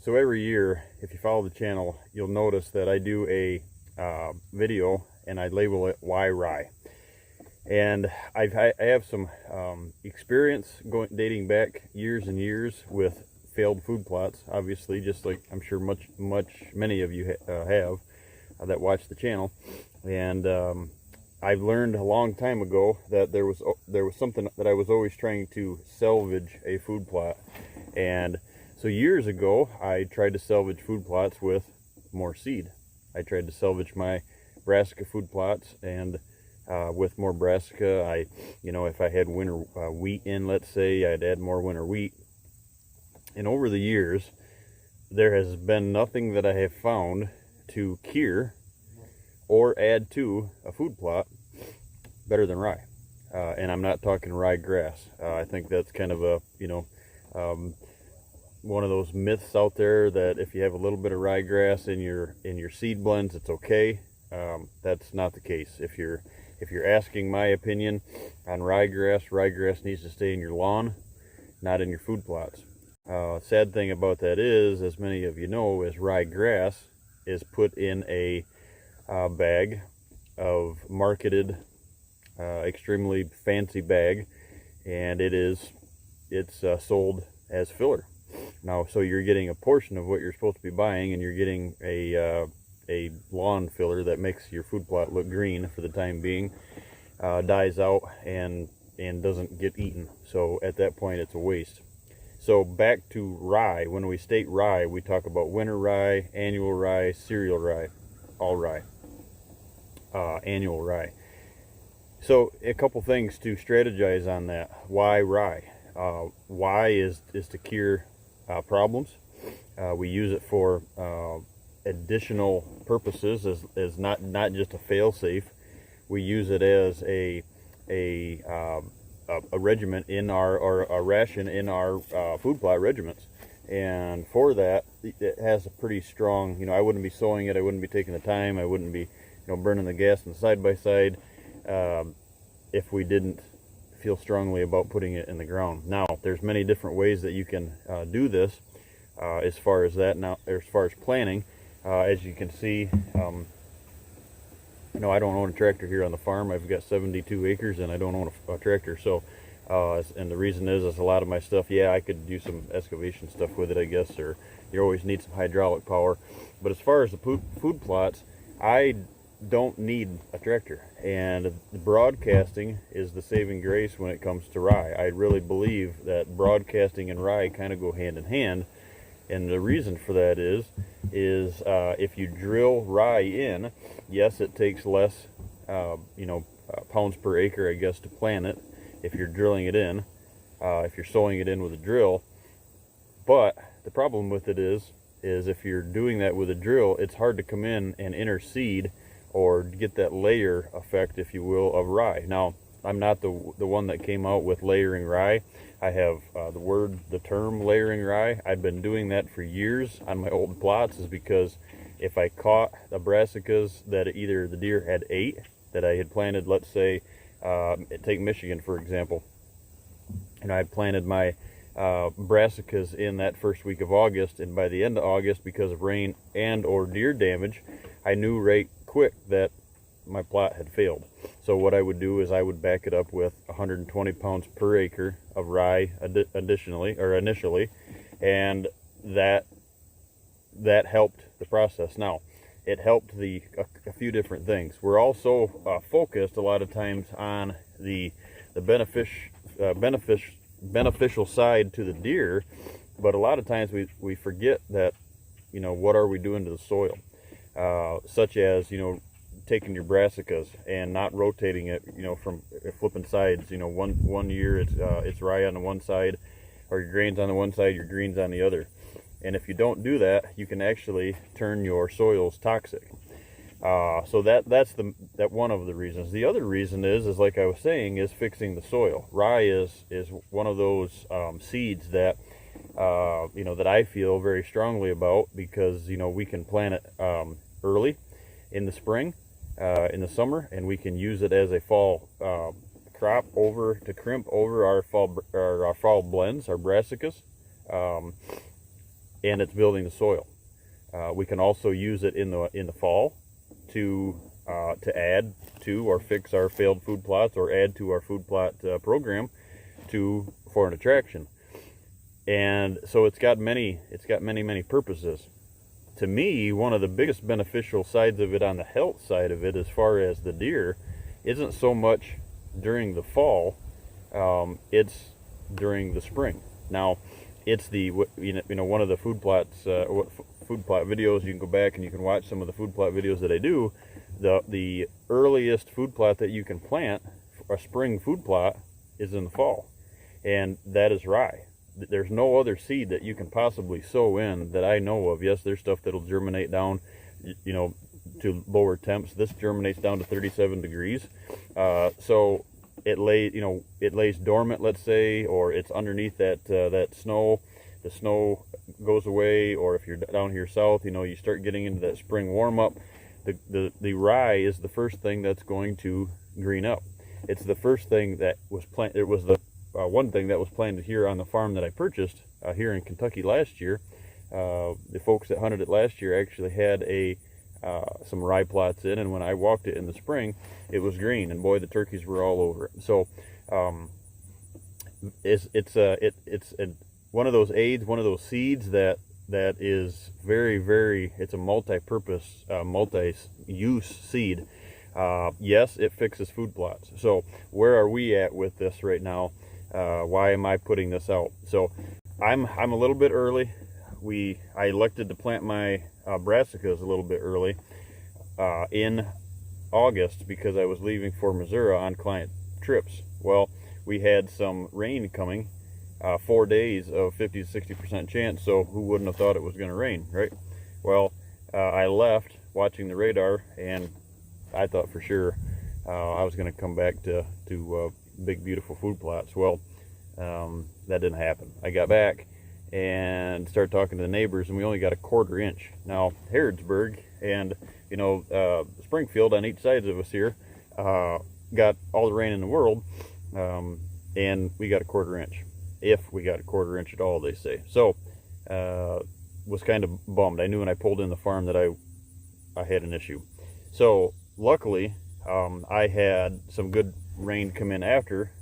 So every year, if you follow the channel, you'll notice that I do a video and I label it Why Rye. And I have some experience dating back years and years with failed food plots, obviously, just like I'm sure many of you have that watch the channel. And I've learned a long time ago that there was something that I was always trying to salvage a food plot. And so years ago, I tried to salvage food plots with more seed. I tried to salvage my brassica food plots, and with more brassica, if I had winter wheat in, let's say, I'd add more winter wheat. And over the years, there has been nothing that I have found to cure or add to a food plot better than rye. And I'm not talking rye grass. I think that's kind of a, one of those myths out there that if you have a little bit of ryegrass in your seed blends, it's okay. That's not the case. If you're asking my opinion on ryegrass needs to stay in your lawn, not in your food plots. Sad thing about that is, as many of you know, is ryegrass is put in a bag of marketed, extremely fancy bag, and it's sold as filler. Now, so you're getting a portion of what you're supposed to be buying, and you're getting a lawn filler that makes your food plot look green for the time being, dies out and doesn't get eaten. So at that point, it's a waste. So back to rye. When we state rye, we talk about winter rye, annual rye, cereal rye, all rye, annual rye. So a couple things to strategize on that. Why rye? Why is to cure problems. We use it for additional purposes, as not just a fail-safe. We use it as a regiment in a ration in our food plot regiments, and for that, it has a pretty strong. I wouldn't be sowing it. I wouldn't be taking the time. I wouldn't be burning the gas in the side by side if we didn't feel strongly about putting it in the ground. Now, there's many different ways that you can do this as far as that. Now, as far as planning, as you can see, I don't own a tractor here on the farm. I've got 72 acres and I don't own a tractor. So, and the reason is a lot of my stuff, I could do some excavation stuff with it, I guess, or you always need some hydraulic power. But as far as the food plots, I don't need a tractor, and broadcasting is the saving grace when it comes to rye. I really believe that broadcasting and rye kind of go hand in hand, and the reason for that is if you drill rye in, yes, it takes less pounds per acre, I guess, to plant it if you're drilling it in, if you're sowing it in with a drill. But the problem with it is if you're doing that with a drill, it's hard to come in and interseed or get that layer effect, if you will, of rye. Now, I'm not the one that came out with layering rye. I have the term layering rye. I've been doing that for years on my old plots, is because if I caught the brassicas that either the deer had ate, that I had planted, let's say, take Michigan, for example, and I planted my brassicas in that first week of August, and by the end of August, because of rain and or deer damage, I knew right quick that my plot had failed. So what I would do is I would back it up with 120 pounds per acre of rye initially, and that helped the process. Now, it helped a few different things. We're also focused a lot of times on the beneficial side to the deer, but a lot of times we forget that, what are we doing to the soil, such as taking your brassicas and not rotating it, from flipping sides. One year it's rye on the one side, or your grains on the one side, your greens on the other. And if you don't do that, you can actually turn your soils toxic. So that's one of the reasons. The other reason is like I was saying, is fixing the soil. Rye is one of those seeds that that I feel very strongly about, because we can plant it early in the spring, in the summer, and we can use it as a fall crop to crimp over our fall blends, our brassicas. and it's building the soil. We can also use it in the fall to add to or fix our failed food plots, or add to our food plot program for an attraction. And so it's got many purposes. To me, one of the biggest beneficial sides of it, on the health side of it, as far as the deer, isn't so much during the fall, it's during the spring. Now, it's one of the food plots, food plot videos. You can go back and you can watch some of the food plot videos that I do. The earliest food plot that you can plant, a spring food plot, is in the fall, and that is rye. There's no other seed that you can possibly sow in that I know of. Yes, there's stuff that'll germinate down, to lower temps. This germinates down to 37 degrees. So it lays dormant, let's say, or it's underneath that snow. The snow goes away, or if you're down here south, you start getting into that spring warm up. The rye is the first thing that's going to green up. It's the first thing that was planted. It was the one thing that was planted here on the farm that I purchased here in Kentucky last year. The folks that hunted it last year actually had some rye plots in, and when I walked it in the spring, it was green, and boy, the turkeys were all over it. So it's one of those aids, one of those seeds that is very, very, it's a multi-purpose, multi-use seed. Yes, it fixes food plots. So where are we at with this right now? Why am I putting this out? So I'm a little bit early. I elected to plant my brassicas a little bit early in August, because I was leaving for Missouri on client trips. Well, we had some rain coming, 4 days of 50 to 60% chance, so who wouldn't have thought it was going to rain, right? Well, I left watching the radar, and I thought for sure I was going to come back to big, beautiful food plots. Well, that didn't happen. I got back and started talking to the neighbors, and we only got a 1/4 inch. Now, Harrodsburg and Springfield on each side of us here got all the rain in the world, and we got a 1/4 inch. If we got a 1/4 inch at all, they say. So was kind of bummed. I knew when I pulled in the farm that I had an issue. So luckily, I had some good rain come in after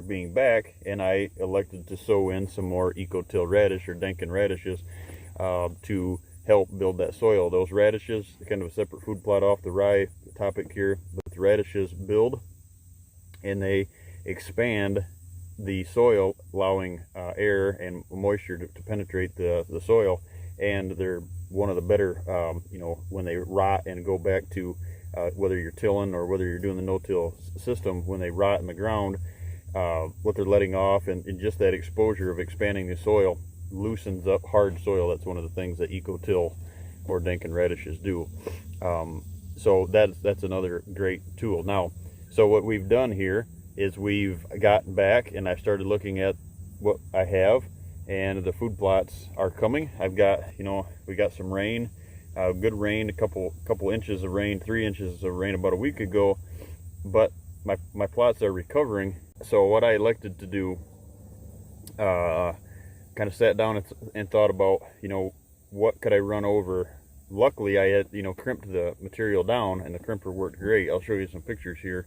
being back, and I elected to sow in some more Eco-Till radish, or Denkin radishes, to help build that soil. Those radishes, kind of a separate food plot off the rye topic here, but the radishes build and they expand the soil, allowing air and moisture to penetrate the soil, and they're one of the better, when they rot and go back to whether you're tilling or whether you're doing the no-till system, when they rot in the ground, what they're letting off, and just that exposure of expanding the soil loosens up hard soil. That's one of the things that Eco-Till or Denkin radishes do. So that's another great tool. Now, so what we've done here is we've gotten back, and I started looking at what I have, and the food plots are coming. I've got, we got some rain, good rain, a couple inches of rain, 3 inches of rain about a week ago, but my plots are recovering. So what I elected to do, kind of sat down and thought about, what could I run over. Luckily, I had, crimped the material down, and the crimper worked great. I'll show you some pictures here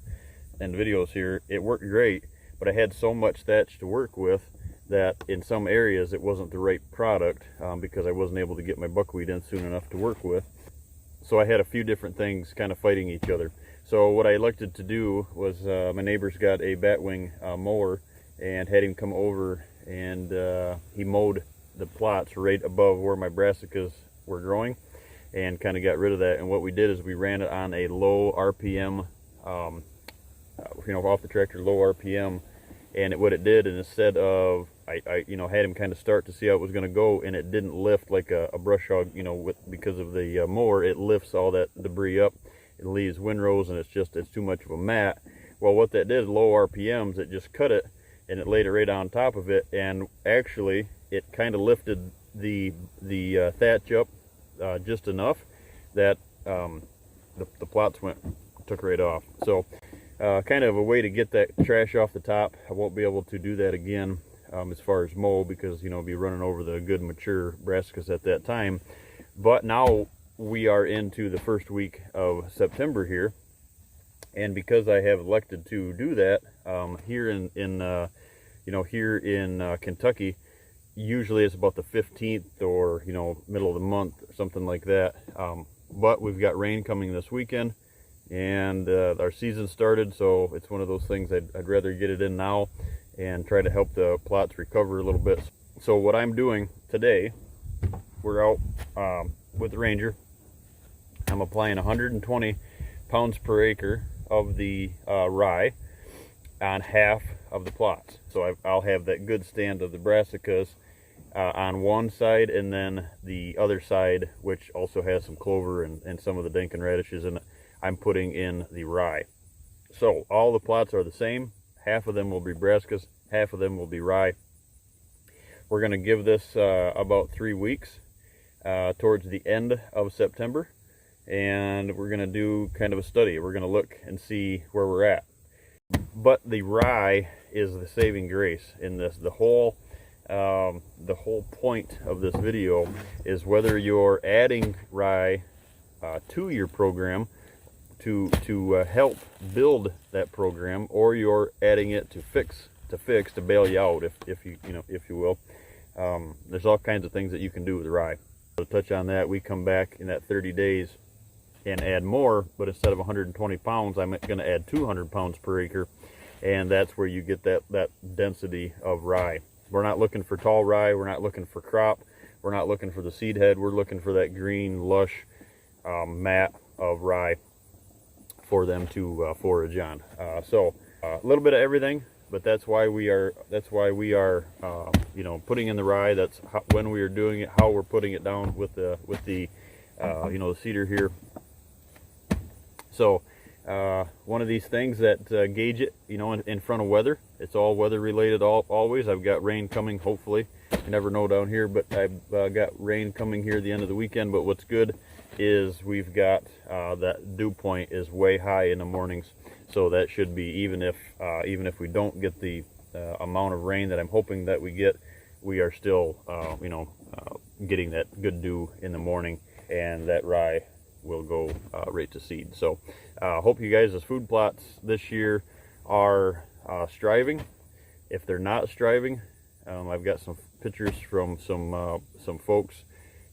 and videos here. It worked great, but I had so much thatch to work with that in some areas it wasn't the right product, because I wasn't able to get my buckwheat in soon enough to work with. So I had a few different things kind of fighting each other. So what I elected to do was, my neighbor's got a batwing mower, and had him come over, and he mowed the plots right above where my brassicas were growing, and kind of got rid of that. And what we did is we ran it on a low RPM, off the tractor, low RPM, and what it did, and instead of, I had him kind of start to see how it was going to go, and it didn't lift like a brush hog, because of the mower. It lifts all that debris up, it leaves windrows, and it's too much of a mat. Well, what that did, low RPMs, it just cut it, and it laid it right on top of it, and actually it kind of lifted the thatch up just enough that the plots took right off. So kind of a way to get that trash off the top. I won't be able to do that again. as far as mow, because be running over the good mature brassicas at that time. But now we are into the first week of September here, and because I have elected to do that, here in Kentucky, usually it's about the 15th or middle of the month or something like that. But we've got rain coming this weekend, and our season started, so it's one of those things I'd rather get it in now and try to help the plots recover a little bit. So what I'm doing today, we're out with the Ranger. I'm applying 120 pounds per acre of the rye on half of the plots. So I'll have that good stand of the brassicas on one side, and then the other side, which also has some clover and some of the Dinkin radishes in it, I'm putting in the rye. So all the plots are the same. Half of them will be brassicas, half of them will be rye. We're going to give this about 3 weeks towards the end of September, and we're going to do kind of a study. We're going to look and see where we're at. But the rye is the saving grace in this. The whole point of this video is whether you're adding rye to your program to help build that program, or you're adding it to bail you out, if you will. There's all kinds of things that you can do with rye. To touch on that, we come back in that 30 days and add more, but instead of 120 pounds, I'm going to add 200 pounds per acre, and that's where you get that density of rye. We're not looking for tall rye, we're not looking for crop, we're not looking for the seed head, we're looking for that green, lush mat of rye for them to forage on. So a little bit of everything, but that's why we are putting in the rye. That's when we are doing it, how we're putting it down with the the cedar here. So one of these things that gauge it, in front of weather. It's all weather related always. I've got rain coming, hopefully. You never know down here, but I've got rain coming here at the end of the weekend. But what's good is we've got that dew point is way high in the mornings, so that should be, even if we don't get the amount of rain that I'm hoping that we get, we are still getting that good dew in the morning, and that rye will go right to seed. So hope you guys' food plots this year are striving. If they're not striving, I've got some pictures from some folks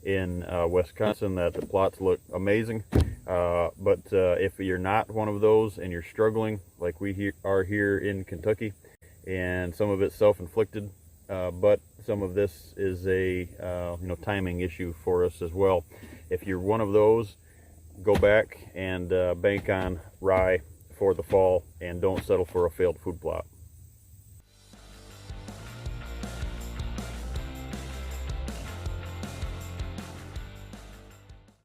in Wisconsin that the plots look amazing. But if you're not one of those and you're struggling like we are here in Kentucky, and some of it's self-inflicted, but some of this is a timing issue for us as well. If you're one of those, go back and bank on rye for the fall, and don't settle for a failed food plot.